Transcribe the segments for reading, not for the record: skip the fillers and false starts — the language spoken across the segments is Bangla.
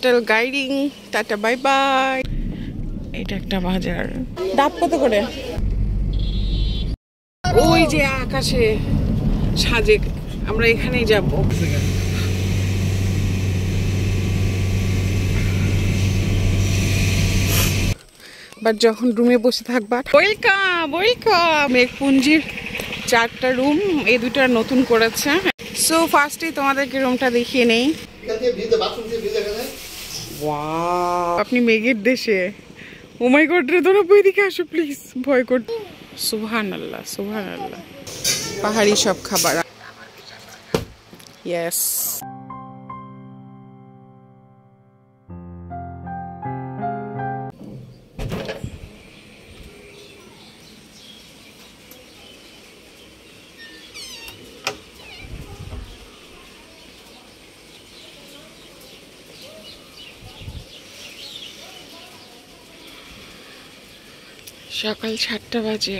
Hotel guiding, tata bye bye. এটা একটা বাজার। ডাব কত করে? ওই যে আকাশে সাজে, আমরা এখানেই যাব। বাট যখন রুমে বসে থাকবা, ওয়েলকাম ওয়েলকাম। মেঘপুঞ্জির 4টা রুম, এই 2টা নতুন করেছে। সো ফার্স্টে তোমাদেরকে রুমটা দেখিয়ে নেই। আপনি মেঘের দেশে। ও মাই গড রে, তোরা বই দিকে আসো প্লিজ, ভয় কর। সুবহানাল্লাহ সুবহানাল্লাহ। পাহাড়ি সব খাবার। ইয়েস। সকাল 7টা বাজে।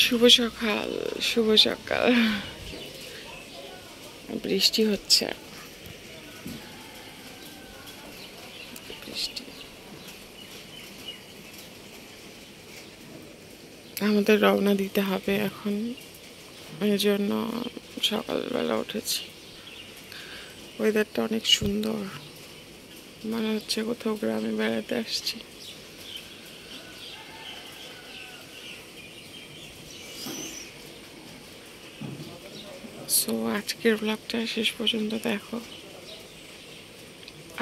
শুভ সকাল শুভ সকাল। বৃষ্টি হচ্ছে, বৃষ্টি। আমাদের রওনা দিতে হবে এখন, এই জন্য সকালবেলা উঠেছি। ওয়েদারটা অনেক সুন্দর, মনে হচ্ছে কোথাও গ্রামে বেড়াতে আসছি। সো আজকের ব্লগটা শেষ পর্যন্ত দেখো,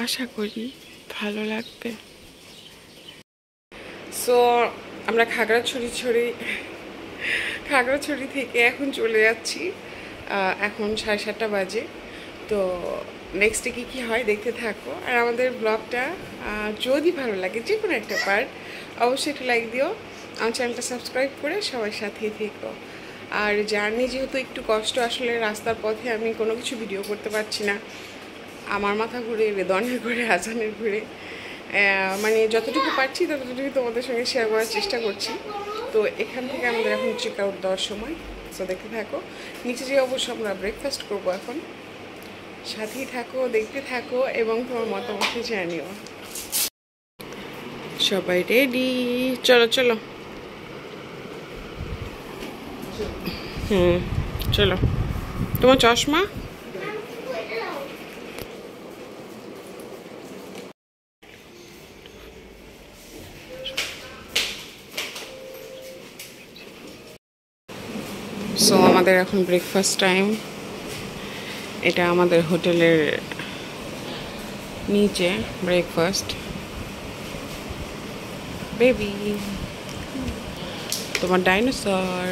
আশা করি ভালো লাগবে। সো আমরা খাগড়াছড়ি থেকে এখন চলে যাচ্ছি। এখন 7:30 বাজে। তো নেক্সটে কি হয় দেখতে থাকো। আর আমাদের ব্লগটা যদি ভালো লাগে, যে কোনো একটা পার্ট, অবশ্যই একটু লাইক দিও। আমার চ্যানেলটা সাবস্ক্রাইব করে সবার সাথেই থেকো। আর জার্নি যেহেতু একটু কষ্ট, আসলে রাস্তার পথে আমি কোনো কিছু ভিডিও করতে পারছি না। আমার মাথা ঘুরে, রেদনের ঘুরে, আজানের ঘুরে, মানে যতটুকু পারছি ততটুকু তোমাদের সঙ্গে শেয়ার করার চেষ্টা করছি। তো এখান থেকে আমাদের এখন চেক আউট দেওয়ার সময়। সো দেখতে থাকো। নিচে যে অবশ্য আমরা ব্রেকফাস্ট করবো এখন। সাথেই থাকো, দেখতে থাকো এবং তোমার মতামত জানিও। সবাই রেডি? চলো চলো। চলো। তোমার চশমা? সো আমাদের এখন ব্রেকফাস্ট টাইম। এটা আমাদের হোটেলের নিচে ব্রেকফাস্ট। বেবি, তোমার ডাইনোসর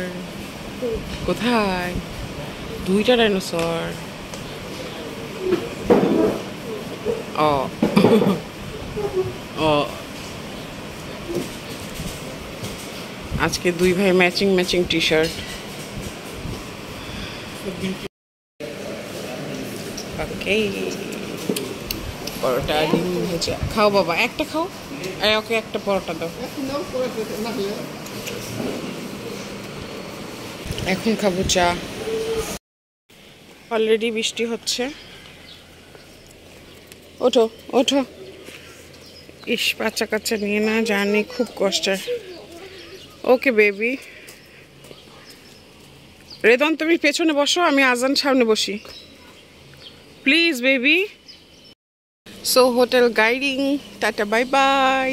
কোথায়? 2টা ডাইনোসর। ও ও, আজকে 2 ভাই ম্যাচিং টি শার্ট। ওকে, পরোটা ডিম ভেজা। খাও বাবা, একটা খাও। আর ওকে একটা পরোটা দাও। এখন খাবো চা। অলরেডি বৃষ্টি হচ্ছে। ওঠো ওঠো। ইস, বাচ্চা কাচ্চা নিয়ে না জার্নি খুব কষ্টের। Okay baby. রেদন তুমি পেছনে বসো, আমি আজান সামনে বসি, please baby. So hotel guiding, tata bye bye.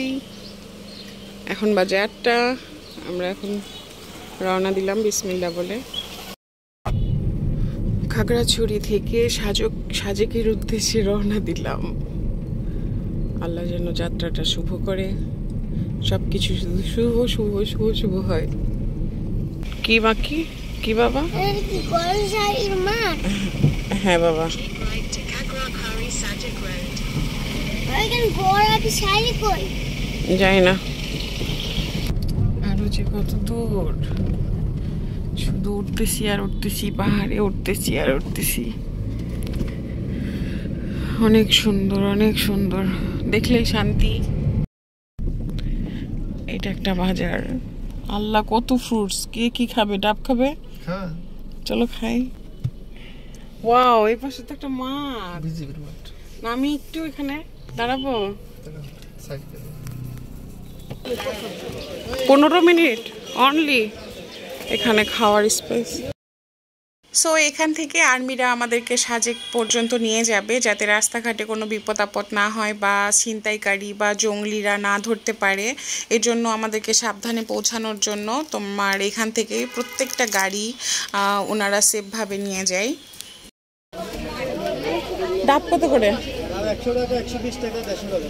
এখন বাজে 8টা। আমরা এখন রওনা দিলাম বিসমিল্লাহ বলে। খাগড়াছড়ি থেকে সাজেকের উদ্দেশ্যে রওনা দিলাম। আল্লাহ যেন যাত্রাটা শুভ করে, সবকিছু শুধু শুভ শুভ শুভ শুভ হয়। কি বাকি? কি বাবা? হ্যাঁ বাবা। যাই না, আরো যে কত দূর। শুধু উঠতেছি আর উঠতেছি, পাহাড়ে উঠতেছি আর উঠতেছি। অনেক সুন্দর, অনেক সুন্দর, দেখলেই শান্তি। এটা একটা বাজার। আল্লাহ, কত ফ্রুটস। কে কি খাবে? ডাব খাবে? চলো খাই। ওয়াও, এই পাশে তো একটা মাঠ। না আমি একটু এখানে দাঁড়াবো। 15 মিনিট অনলি এখানে খাওয়ার স্পেস। সো এখান থেকে আর্মিরা আমাদেরকে সাজেক পর্যন্ত নিয়ে যাবে, যাতে রাস্তাঘাটে কোনো বিপদ আপদ না হয় বা ছিনতাইকারী বা জঙ্গলিরা না ধরতে পারে। এর জন্য আমাদেরকে সাবধানে পৌঁছানোর জন্য তোমার এখান থেকে প্রত্যেকটা গাড়ি ওনারা সেফভাবে নিয়ে যায়। ডাব কত করে? 100 টাকা, 120 টাকা, 150 টাকা।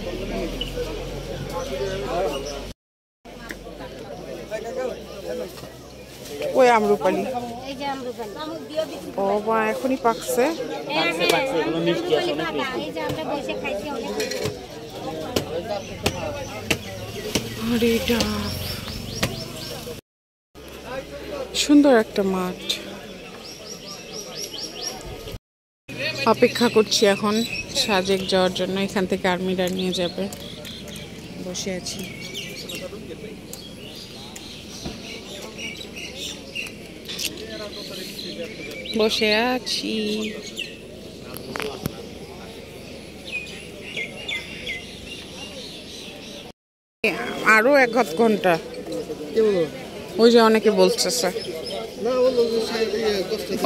ওই আমরুপালি। ও মা, এখনই পাকছে। আরে ডাব, সুন্দর একটা মাঠ। অপেক্ষা করছি এখন সাজেক যাওয়ার জন্য, এখান থেকে আর্মিরা নিয়ে যাবে। বসে আছি। বসে আছি। আরো 1 ঘন্টা ওই যে অনেকে বলছে,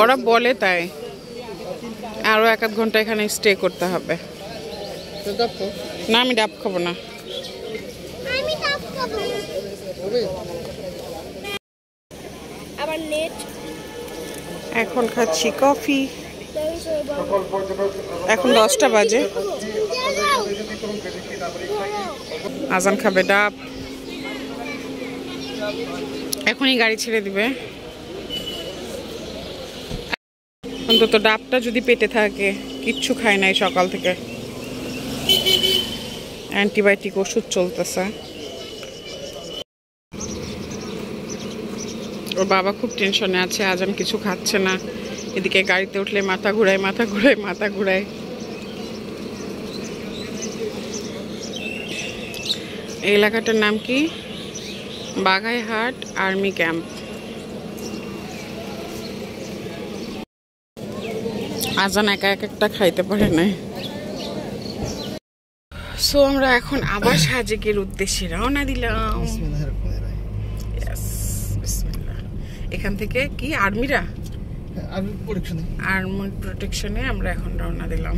ওরা বলে তাই আরো 1 ঘন্টা এখানে স্টে করতে হবে। না আমি ডাব খাবো না। এখন খাচ্ছি কফি। এখন 10টা বাজে। আজান খাবে ডাব। এখনই গাড়ি ছেড়ে দিবে। অন্তত ডাবটা যদি পেটে থাকে। কিচ্ছু খাই নাই সকাল থেকে, অ্যান্টিবায়োটিক ওষুধ চলতেছে। ওর বাবা খুব টেনশনে আছে, আজান কিছু খাচ্ছে না। এদিকে গাড়িতে উঠলে মাথা ঘুরায়, মাথা ঘুরায়, মাথা ঘুরায়। এই এলাকাটার নাম কি? Baghaihat army camp. আজান একা একটা খাইতে পারে নাই। সো আমরা এখন আবার সাজেকের উদ্দেশ্যে রওনা দিলাম। এখান থেকে কি আর্মিরা আর্মি প্রোটেকশনে আমরা এখন রওনা দিলাম।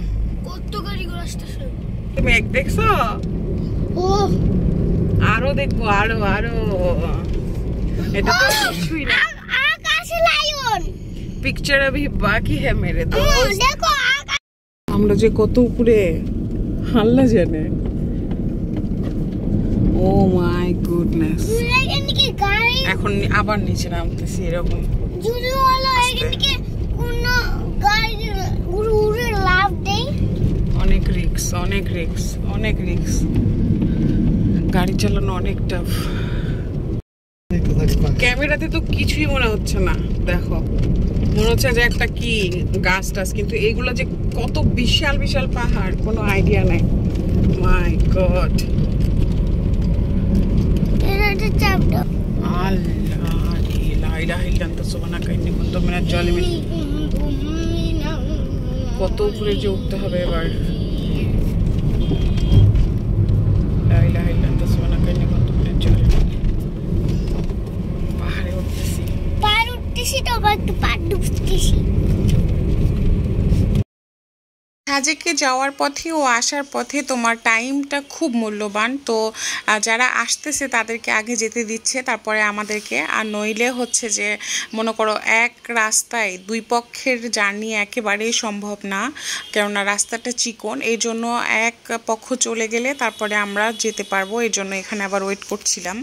কত গাড়ি ঘোড়া আসতেছে। তুমি এক দেখছো? ও আরো দেখবো, আরো আরো। এটা তো কিছুই না। আকাশে লায়ন। পিকচার अभी बाकी है मेरे दोस्त। দেখো আমরা যে কত উপরে, আল্লাহ জানে। ও মাই গুডনেস। এখান থেকে গাড়ি এখন আবার নিচে নামতেছি এরকম। জুড়ে হলো এখান থেকে কোন গাড়ি উড়ে উড়ে লাভ দেয়। অনেক রিস্ক, অনেক রিস্ক, অনেক রিস্ক। গাড়ি চালানো অনেক টাফ। ক্যামেরাতে তো কিছুই মনে হচ্ছে না। দেখো মনে হচ্ছে যে একটা কি গাছ টাছ, কিন্তু এগুলো যে কত বিশাল বিশাল পাহাড় কোনো আইডিয়া নাই। মাই গড, এটা চাপটা আল্লাহ লা ইলাহা ইল্লা আনতা সুবহানাকা ইন্নী কুনতু মিনাজ জালিমিন। কত উপরে যে উঠতে হবে এবার। লা ইলাহা ইল্লা আনতা সুবহানাকা ইন্নী কুনতু মিনাজ জালিমিন। পাহাড়ে উঠতেছি, পার উঠতেছি তো আবার একটু পার ডুবতেছি। সাজেকে যাওয়ার পথে ও আসার পথে তোমার টাইমটা খুব মূল্যবান। তো যারা আসতেছে তাদেরকে আগে যেতে দিচ্ছে, তারপরে আমাদেরকে। আর নইলে হচ্ছে যে মনে করো এক রাস্তায় 2 পক্ষের জার্নি একেবারেই সম্ভব না, কেননা রাস্তাটা চিকন। এই জন্য এক পক্ষ চলে গেলে তারপরে আমরা যেতে পারবো। এই জন্য এখানে আবার ওয়েট করছিলাম।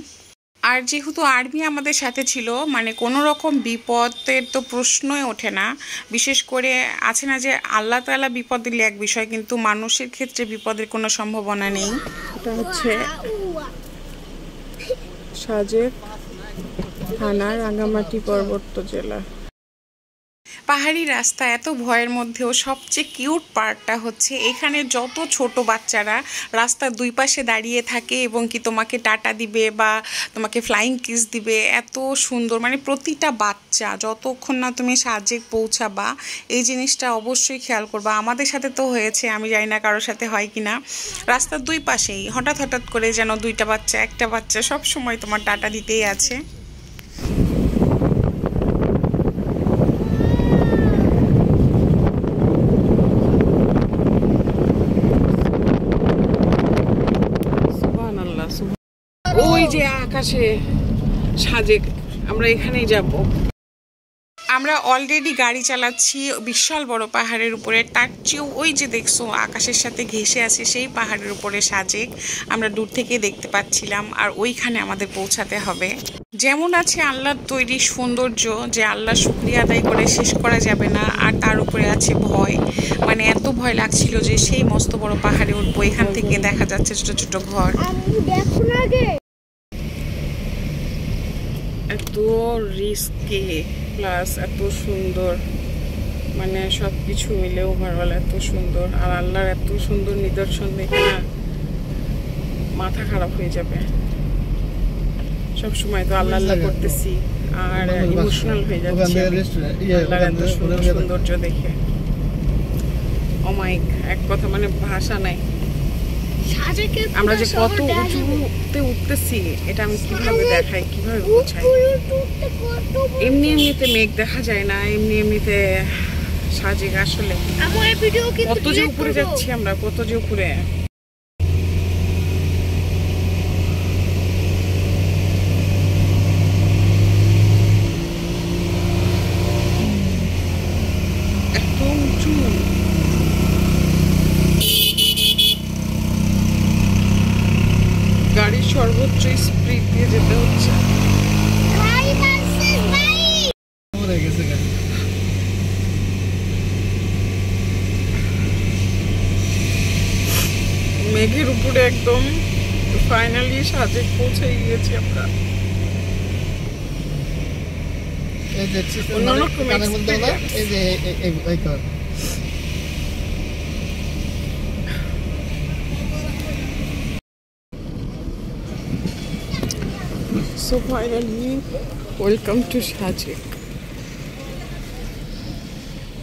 আর যেহেতু আর্মি আমাদের সাথে ছিল, মানে কোনো রকম বিপদের তো প্রশ্নই ওঠে না। বিশেষ করে আছে না যে আল্লাহ তাআলা বিপদ দিলে এক বিষয়, কিন্তু মানুষের ক্ষেত্রে বিপদের কোনো সম্ভাবনা নেই। এটা হচ্ছে সাজেক থানা, রাঙ্গামাটি পার্বত্য জেলা। পাহাড়ি রাস্তা এত ভয়ের মধ্যেও সবচেয়ে কিউট পার্টটা হচ্ছে এখানে যত ছোট বাচ্চারা রাস্তার দুই পাশে দাঁড়িয়ে থাকে এবং কি তোমাকে টাটা দিবে বা তোমাকে ফ্লাইং কিস দিবে, এত সুন্দর। মানে প্রতিটা বাচ্চা যতক্ষণ না তুমি সাজেক পৌঁছাবা এই জিনিসটা অবশ্যই খেয়াল করবা। আমাদের সাথে তো হয়েছে, আমি জানি না কারোর সাথে হয় কিনা। রাস্তার দুই পাশেই হঠাৎ হঠাৎ করে যেন দুইটা বাচ্চা একটা বাচ্চা সব সময় তোমার টাটা দিতেই আছে। ওই যে আকাশে সাজেক, আমরা এখানেই যাব। আমরা অলরেডি গাড়ি চালাচ্ছি বিশাল বড় পাহাড়ের উপরে, তার চেয়েও ওই যে দেখছো আকাশের সাথে ঘেঁষে আছে সেই পাহাড়ের উপরে সাজেক আমরা দূর থেকে দেখতে পাচ্ছিলাম। আর ওইখানে আমাদের পৌঁছাতে হবে। যেমন আছে আল্লাহর তৈরি সৌন্দর্য, যে আল্লাহ শুকরিয়া আদায় করে শেষ করা যাবে না, আর তার উপরে আছে ভয়। মানে এত ভয় লাগছিল যে সেই মস্ত বড় পাহাড়ে উঠবো, এখান থেকে দেখা যাচ্ছে ছোট ছোট ঘর। এত রিস্কি প্লাস এত সুন্দর, মানে সব কিছু মিলে ওভারঅল এত সুন্দর। আর আল্লাহর এত সুন্দর নিদর্শন দেখে না মাথা খারাপ হয়ে যাবে। সব সময় তো আল্লাহ আল্লাহ করতেছি আর ইমোশনাল হয়ে যাচ্ছে আল্লাহর এত সুন্দর সৌন্দর্য দেখে। ও মাই, এক কথা মানে ভাষা নাই। আমরা যে কত উঁচুতে উঠতেছি এটা আমি কিভাবে দেখাই, কিভাবে বোঝাই। এমনি এমনিতে মেঘ দেখা যায় না, এমনি এমনিতে সাজেক আসলে কত যে উপরে যাচ্ছি আমরা, কত যে উপরে। এত উঁচু, গাড়ির সর্বোচ্চ স্পিড দিয়ে যেতে হচ্ছে। মেঘের উপরে একদম ফাইনালি সাজেক পৌঁছে গিয়েছি আমরা। So finally, welcome to Sajek.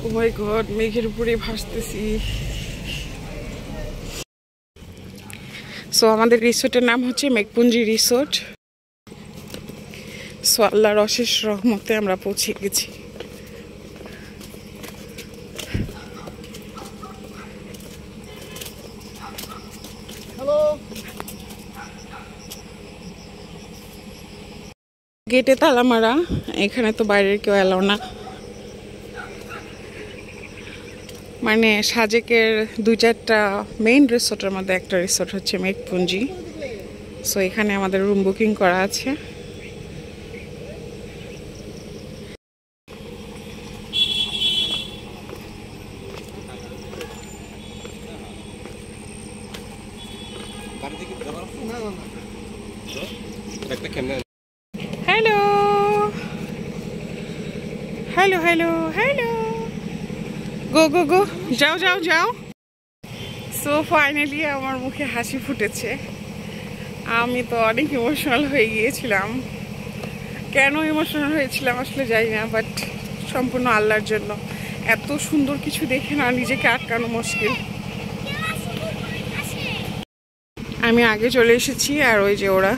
Oh my god, মেঘের উপরে ভাসতেছি। সো আমাদের রিসোর্টের নাম হচ্ছে মেঘপুঞ্জি রিসোর্ট। সো আল্লাহর অশেষ রহমতে আমরা পৌঁছে গেছি। গেটে তালা মারা, এখানে তো বাইরের কেউ এলাও না। মানে সাজেকের দুই চারটা মেইন রিসোর্টের মধ্যে একটা রিসোর্ট হচ্ছে মেঘপুঞ্জি। সো এখানে আমাদের রুম বুকিং করা আছে। হ্যালো হ্যালো হ্যালো হ্যালো, গো গো গো, যাও যাও যাও। সো ফাইনালি আমার মুখে হাসি ফুটেছে। আমি তো অনেক ইমোশনাল হয়ে গিয়েছিলাম। কেন ইমোশনাল হয়েছিলাম আসলে জানি না, বাট সম্পূর্ণ আল্লাহর জন্য। এত সুন্দর কিছু দেখে না নিজেকে আটকানো মুশকিল। আমি আগে চলে এসেছি আর ওই যে ওরা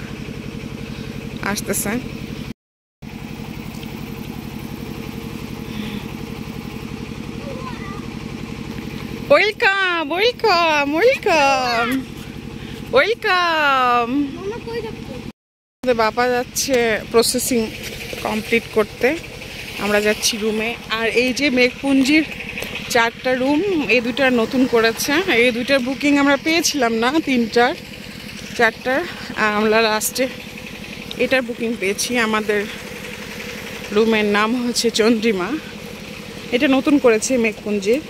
আসতেছে। Welcome welcome welcome welcome. আমাদের বাবা যাচ্ছে প্রসেসিং কমপ্লিট করতে, আমরা যাচ্ছি রুমে। আর এই যে মেঘপুঞ্জির 4টা রুম, এই দুইটা নতুন করেছে। এই দুইটার বুকিং আমরা পেয়েছিলাম না, 3টার 4টার। আমরা লাস্টে এটার বুকিং পেয়েছি। আমাদের রুমের নাম হচ্ছে চন্দ্রিমা, এটা নতুন করেছে মেঘপুঞ্জির।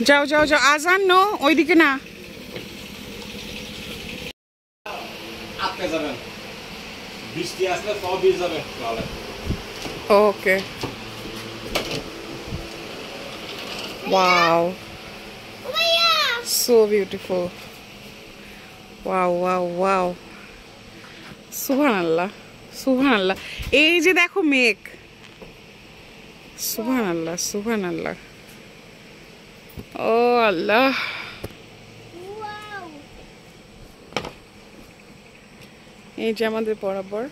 যাও যাও যাও, আজান নো, ওইদিকে না। আটকে যাবেন 20 বৃষ্টি আসলে সব ভিজে যাবে তাহলে। ওকে, wow, so beautiful, wow wow wow, সুবহানাল্লাহ সুবহানাল্লাহ। এই যে দেখো মেঘ, সুবহানাল্লাহ সুবহানাল্লাহ, ও আল্লাহ। এই যে আমাদের বরাবর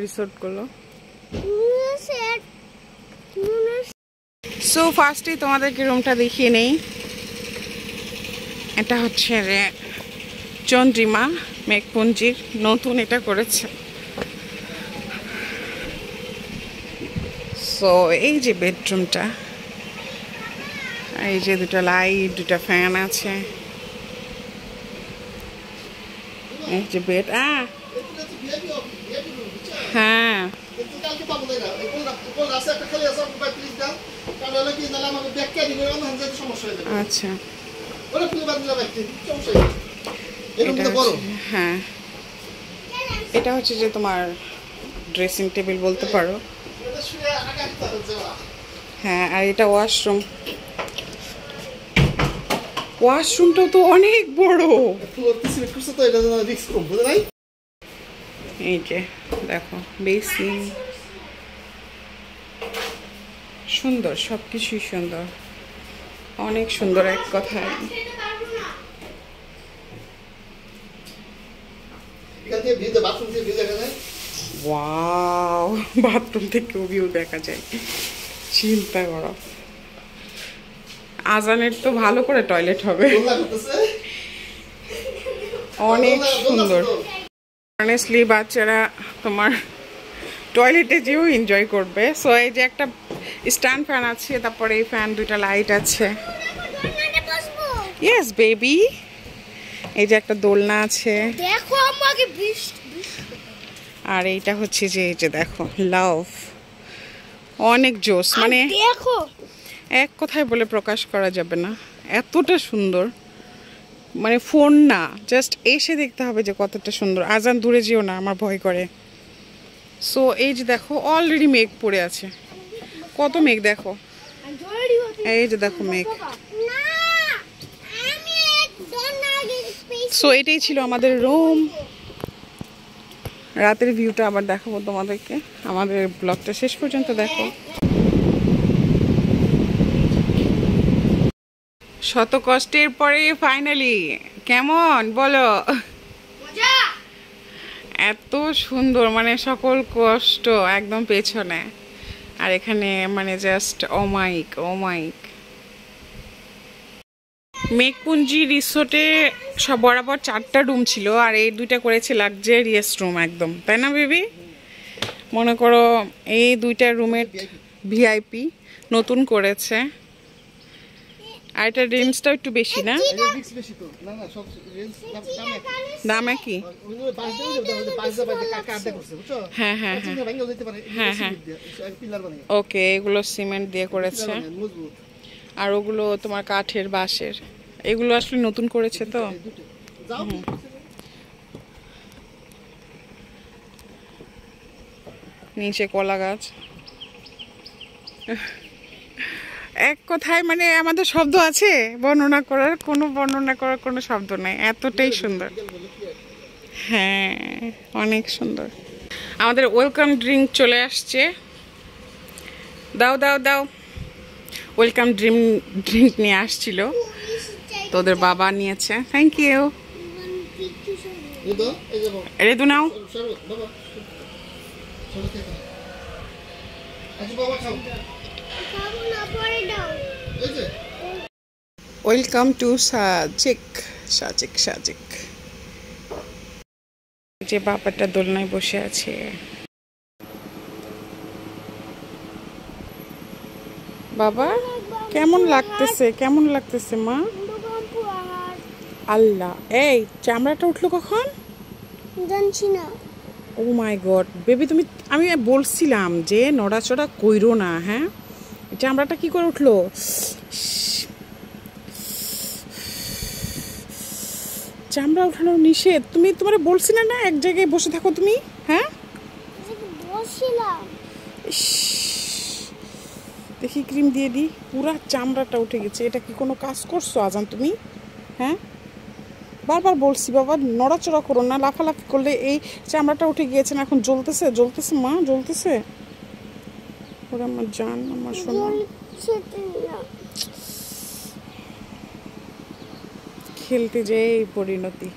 রিসোর্ট গুলো। সো ফার্স্টে তোমাদেরকে রুমটা দেখিয়ে নেই। এটা হচ্ছে রে চন্দ্রিমা মেঘপুঞ্জির নতুন এটা করেছে। সো এই যে বেডরুমটা, এই যে দুটো লাইট, দুটো ফ্যান আছে, এই যে বেড। হ্যাঁ আচ্ছা, হ্যাঁ এটা হচ্ছে যে তোমার ড্রেসিং টেবিল বলতে পারো। হ্যাঁ, আর এটা ওয়াশরুম। ওয়াশরুমটা তো অনেক বড়। এই যে দেখো বেসিন, সুন্দর, সবকিছুই সুন্দর, অনেক সুন্দর এক কথায়। ওয়াও, বাথরুম থেকেও ভিউ দেখা যায়, চিন্তা করো। আজানের তো ভালো করে টয়লেট হবে, অনেক সুন্দর। অনেস্টলি বাচ্চারা তোমার টয়লেটে যেও এনজয় করবে। সো এই যে একটা স্ট্যান্ড ফ্যান আছে, তারপরে এই ফ্যান, দুইটা লাইট আছে। ইয়েস বেবি, এই যে একটা দোলনা আছে, দেখো আমাকে আর এইটা হচ্ছে যে এই যে দেখো লাভ, অনেক জোস, মানে দেখো এক কথায় বলে প্রকাশ করা যাবে না, এতটা সুন্দর। মানে ফোন না, জাস্ট এসে দেখতে হবে যে কতটা সুন্দর। আজান দূরে যেও না, আমার ভয় করে। সো এই যে দেখো অলরেডি মেঘ পড়ে আছে, কত মেঘ দেখো, এই যে দেখো মেঘ। সো এটাই ছিল আমাদের রুম। রাতের ভিউটা আবার দেখাবো তোমাদেরকে, আমাদের ব্লগটা শেষ পর্যন্ত দেখো। শত কষ্টের পরে ফাইনালি কেমন বলো, এত সুন্দর, মানে সকল কষ্ট একদম পেছনে, আর এখানে মানে জাস্ট অমাইক অমাইক। মেঘপুঞ্জি রিসোর্টে সব বরাবর 4টা রুম ছিল, আর এই 2টা করেছে লাক্সারিয়াস রুম একদম, তাই না বেবি? মনে করো এই 2টা রুমের ভিআইপি নতুন করেছে। আর এটা রেঞ্জটা একটু বেশি না? দাম কি? হ্যাঁ হ্যাঁ হ্যাঁ হ্যাঁ হ্যাঁ, ওকে, এগুলো সিমেন্ট দিয়ে করেছে, আর ওগুলো তোমার কাঠের, বাঁশের। এগুলো আসলে নতুন করেছে তো। নিচে কলা গাছ। এক কথায় মানে আমাদের শব্দ আছে বর্ণনা করার কোনো শব্দ নাই, এতটাই সুন্দর। হ্যাঁ অনেক সুন্দর। আমাদের ওয়েলকাম ড্রিঙ্ক চলে আসছে, দাও দাও দাও। ওয়েলকাম ড্রিঙ্ক নিয়ে আসছিল, তোদের বাবা নিয়েছে। Thank you. রেদু নাও। ওয়েলকাম টু সাজিক সাজিক সাজিক। যে বাবাটা দোলনায় বসে আছে। বাবা কেমন লাগতেছে, কেমন লাগতেছে মা? আল্লাহ, এই চামড়াটা উঠলো কখন জানছি না। ও মাই গড বেবি, তুমি, আমি বলছিলাম যে নড়াচড়া কইরো না। হ্যাঁ, চামড়াটা কি করে উঠলো? চামড়া উঠানো নিষেধ, তুমি, তোমার বলছি না না এক জায়গায় বসে থাকো তুমি। হ্যাঁ দেখি ক্রিম দিয়ে দিই, পুরা চামড়াটা উঠে গেছে। এটা কি কোনো কাজ করছো আজান তুমি? হ্যাঁ, বারবার বলছি বাবা নড়াচড়া করো না, লাফালাফি করলে এই চামড়াটা উঠে গিয়েছে না, এখন জ্বলতেছে জ্বলতেছে মা, জ্বলতেছে। ওরা আমার জান, আমার সোনা, খেলতে যেয়ে এই পরিণতি।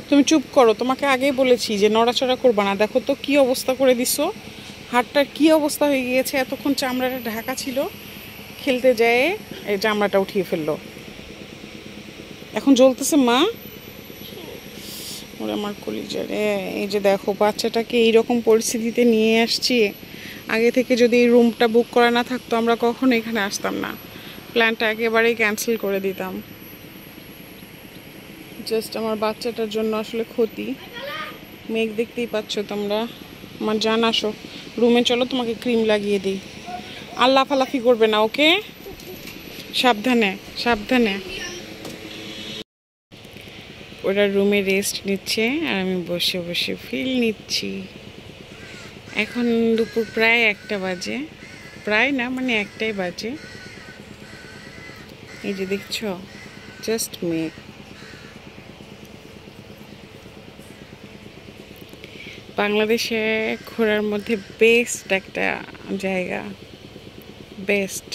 তুমি চুপ করো, তোমাকে আগেই বলেছি যে নড়াচড়া করবা না। দেখো তো কি অবস্থা করে দিছো, হাতটার কি অবস্থা হয়ে গিয়েছে। এতক্ষণ চামড়াটা ঢাকা ছিল, খেলতে যেয়ে এই চামড়াটা উঠিয়ে ফেললো। এখন জ্বলতেছে মা। ওরে আমার কলিজারে, এই যে দেখো বাচ্চাটাকে এইরকম পরিস্থিতিতে নিয়ে আসছি। আগে থেকে যদি এই রুমটা বুক করা না থাকতো আমরা কখনো এখানে আসতাম না, প্ল্যানটা একেবারেই ক্যান্সেল করে দিতাম। জাস্ট আমার বাচ্চাটার জন্য আসলে ক্ষতি। মেঘ দেখতেই পাচ্ছ তোমরা। আমার জান আসো রুমে, চলো তোমাকে ক্রিম লাগিয়ে দিই। আর লাফালাফি করবে না, ওকে? সাবধানে সাবধানে। ওরা রুমে রেস্ট নিচ্ছে আর আমি বসে বসে ফিল নিচ্ছি। এখন দুপুর প্রায় 1টা বাজে, প্রায় না মানে 1টাই বাজে। এই যে দেখছো জাস্ট মেঘ। বাংলাদেশে ঘোরার মধ্যে বেস্ট একটা জায়গা, বেস্ট।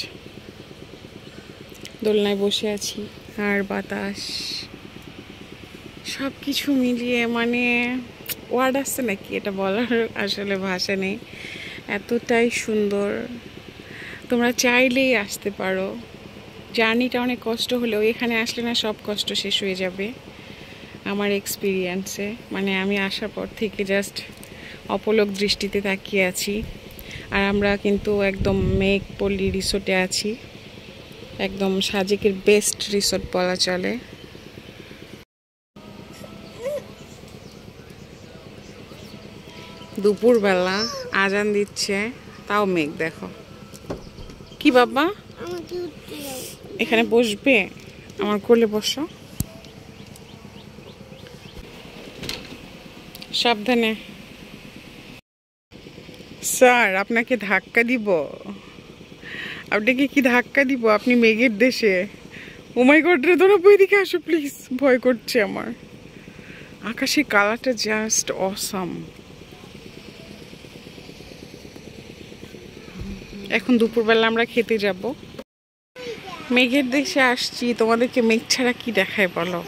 দোলনায় বসে আছি আর বাতাস, সব কিছু মিলিয়ে মানে ওয়ার্ড আসছে নাকি এটা বলার আসলে ভাষা নেই, এতটাই সুন্দর। তোমরা চাইলেই আসতে পারো। জার্নিটা অনেক কষ্ট হলেও এখানে আসলে না সব কষ্ট শেষ হয়ে যাবে আমার এক্সপিরিয়েন্সে। মানে আমি আসার পর থেকে জাস্ট অপলক দৃষ্টিতে তাকিয়ে আছি। আর আমরা কিন্তু একদম মেঘপল্লী রিসোর্টে আছি, একদম সাজেকের বেস্ট রিসোর্ট বলা চলে। দুপুরবেলা আজান দিচ্ছে, তাও মেঘ দেখো। কি বাবা এখানে বসবে? আমার কোলে বসো, সাবধানে। স্যার আপনাকে ধাক্কা দিব? আপনাকে কি ধাক্কা দিব? আপনি মেঘের দেশে। ও মাই গড রে, ধরো বইদিকে আসো প্লিজ, ভয় করছে আমার। আকাশের কালারটা জাস্ট অসাম। এখন দুপুরবেলা আমরা খেতে যাব। মেঘের দেশে আসছি, তোমাদেরকে মেঘ ছাড়া কি দেখায় বলো?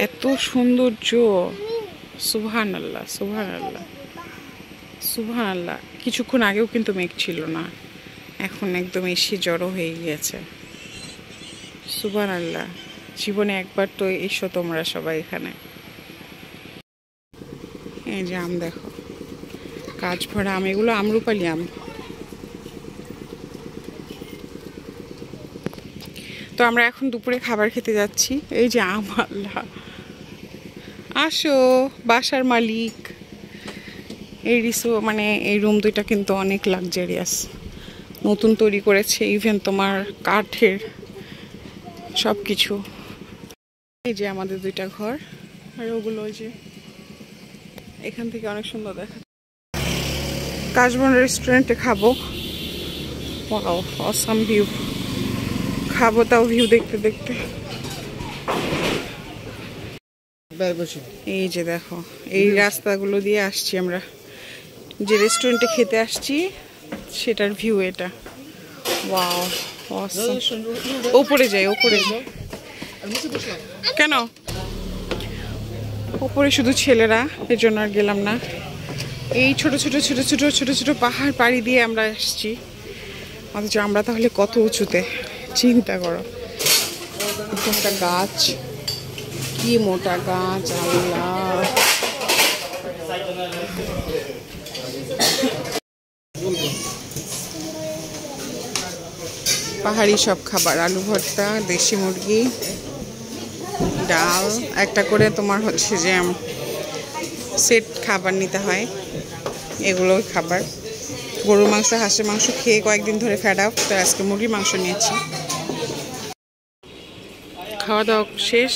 এত সৌন্দর্য, সুবহানাল্লাহ সুবহানাল্লাহ সুবহানাল্লাহ। কিছুক্ষণ আগেও কিন্তু মেঘ ছিল না, এখন একদম এসে জড়ো হয়ে গিয়েছে। সুবহানাল্লাহ। জীবনে একবার তো এসো তোমরা সবাই এখানে। এই যে আম দেখো, কাজ ভরা আম, এগুলো আমরুপালি আম। তো আমরা এখন দুপুরে খাবার খেতে যাচ্ছি। এই যে আম, আল্লাহ আসো বাসার মালিক। এই মানে এই রুম দুইটা কিন্তু অনেক লাক্সারিয়াস, নতুন তৈরি করেছে, ইভেন তোমার কাঠের সব কিছু। এই যে আমাদের দুইটা ঘর, আর ওগুলো ওই যে এখান থেকে অনেক সুন্দর দেখা। কাশবন রেস্টুরেন্টে খাবো, ওয়াও অসাম ভিউ। খাবো তাও ভিউ দেখতে দেখতে। এই যে দেখো এই রাস্তাগুলো দিয়ে আসছি আমরা, যে রেস্টুরেন্টে খেতে আসছি সেটার ভিউ এটা। Wow awesome. ওপরে যাই, ওপরে যাই। কেন ওপরে শুধু ছেলেরা, এর জন্য আর গেলাম না। এই ছোট ছোট ছোট ছোট ছোট ছোট পাহাড় পাড়ি দিয়ে আমরা আসছি, অথচ আমরা তাহলে কত উঁচুতে চিন্তা করো। একটা গাছ, কি মোটা গাছ, আল্লাহ। পাহাড়ি সব খাবার, আলু ভর্তা, দেশি মুরগি, ডাল, একটা করে তোমার হচ্ছে যে সেট খাবার নিতে হয়, এগুলো খাবার। গরুর মাংস, হাঁসের মাংস খেয়ে কয়েকদিন ধরে ফেড আপ, তো আজকে মুরগির মাংস নিয়েছি। খাওয়া দাওয়া শেষ।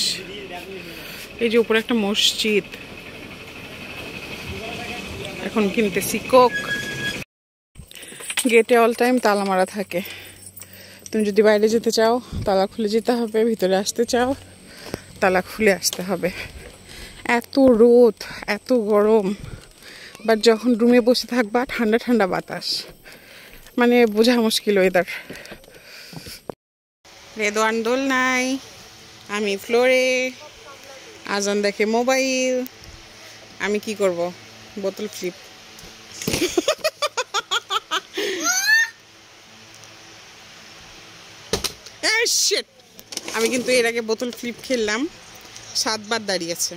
এই যে উপরে একটা মসজিদ, এখন কিনতেছি কোক। গেটে অল টাইম তালা মারা থাকে। তুমি যদি বাইরে যেতে চাও তালা খুলে যেতে হবে, ভিতরে আসতে চাও তালা খুলে আসতে হবে। এত রোদ, এত গরম, বাট যখন রুমে বসে থাকবা ঠান্ডা ঠান্ডা বাতাস, মানে বোঝা মুশকিল ওয়েদার। রেদওয়ান দোল নাই, আমি ফ্লোরে, আজান দেখে মোবাইল, আমি কি করব? বোতল ফ্লিপ। শিট, আমি কিন্তু এর আগে বোতল ফ্লিপ খেললাম, 7 বার দাঁড়িয়েছে।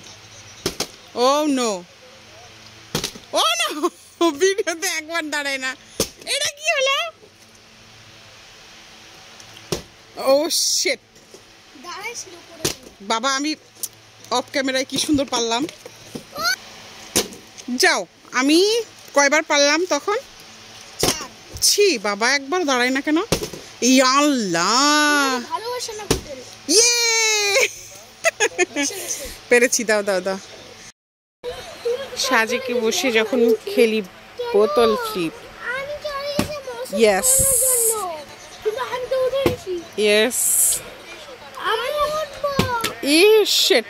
ও নো, ও নো, ভিডিওতে একবার দাঁড়ায় না, এটা কি হলো? ও শিট বাবা, আমি অফ ক্যামেরায় কি সুন্দর পারলাম। যাও, আমি কয়বার পারলাম তখন? ছি বাবা, একবার দাঁড়ায় না কেন? আল্লাহ, ইয়ে পেরেছি, দাও দাও দাও। সাজেকে বসে যখন খেলি বোতল flip, yes yes, shit,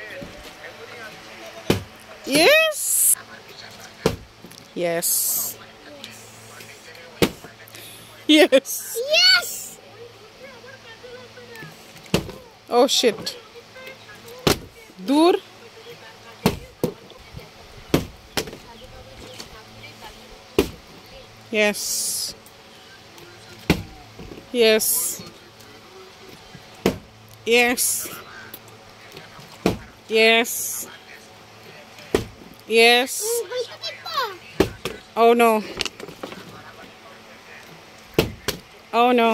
yes yes yes, oh shit, দূর। Yes. Yes. Yes. Yes. Yes. Oh no. Oh no.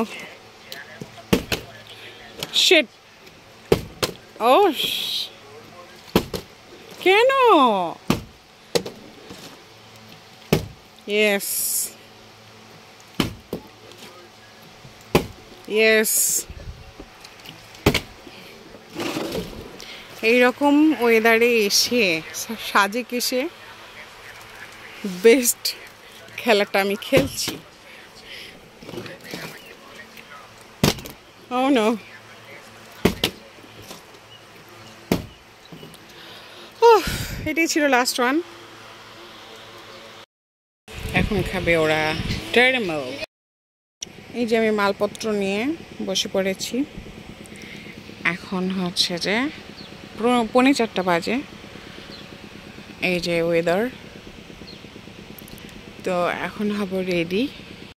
Shit. Oh. Keno? Yes. Yes. এইরকম ওয়েদারে এসে, সাজেক এসে বেস্ট খেলাটা আমি খেলছি। ও নো, এটাই ছিল লাস্ট ওয়ান। এখন খাবে ওরা ক্যারামেল। এই যে আমি মালপত্র নিয়ে বসে পড়েছি। এখন হচ্ছে যে 3:45 বাজে। এই যে ওয়েদার, তো এখন হব রেডি।